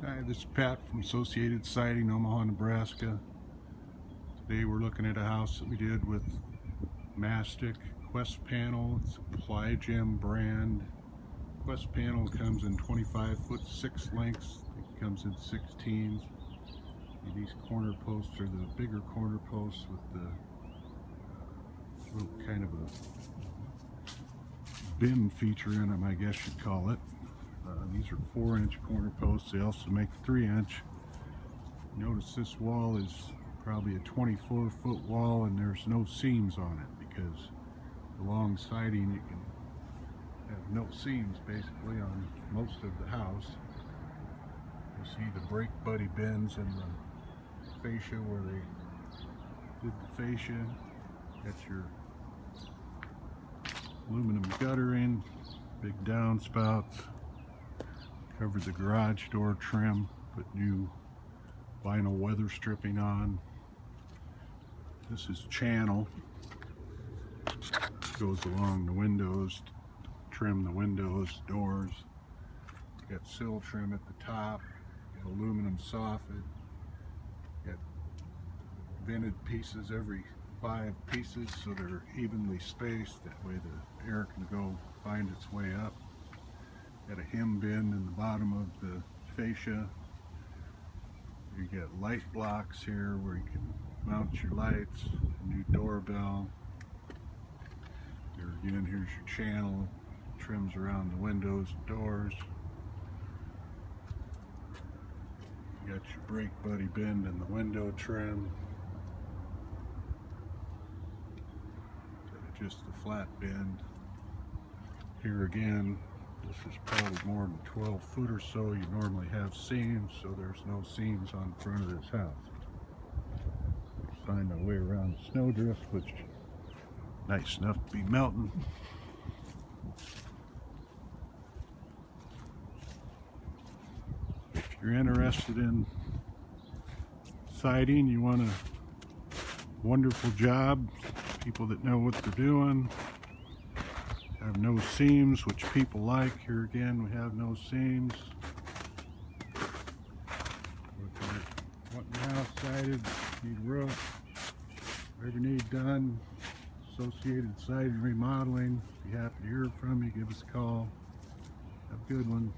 Hi, this is Pat from Associated Siding, Omaha, Nebraska. Today we're looking at a house that we did with Mastic Quest panel. It's a Ply-Gem brand. Quest panel comes in 25-foot 6 lengths. It comes in 16s. And these corner posts are the bigger corner posts with the little kind of a bin feature in them, I guess you'd call it. These are 4-inch corner posts. They also make 3-inch. Notice this wall is probably a 24-foot wall and there's no seams on it, because the long siding you can have no seams basically on most of the house. You see the brake buddy bends and the fascia where they did the fascia. Got your aluminum guttering, big downspouts. Covered the garage door trim, put new vinyl weather stripping on. This is channel. Goes along the windows, trim the windows, doors. Got sill trim at the top, got aluminum soffit, got vented pieces every 5 pieces so they're evenly spaced. That way the air can go find its way up. Got a hem bend in the bottom of the fascia. You get light blocks here where you can mount your lights, a new doorbell. Here again, here's your channel. Trims around the windows and doors. You got your brake buddy bend in the window trim. Got just the flat bend. Here again, this is probably more than 12 foot or so. You normally have seams, so there's no seams on the front of this house. Let's find my way around the snowdrift, which nice enough to be melting. If you're interested in siding, you want a wonderful job, people that know what they're doing, have no seams, which people like. Here again, we have no seams. Looking at wanting the house sided, need roof, whatever you need done. Associated Siding Remodeling. Be happy to hear from you. Give us a call. Have a good one.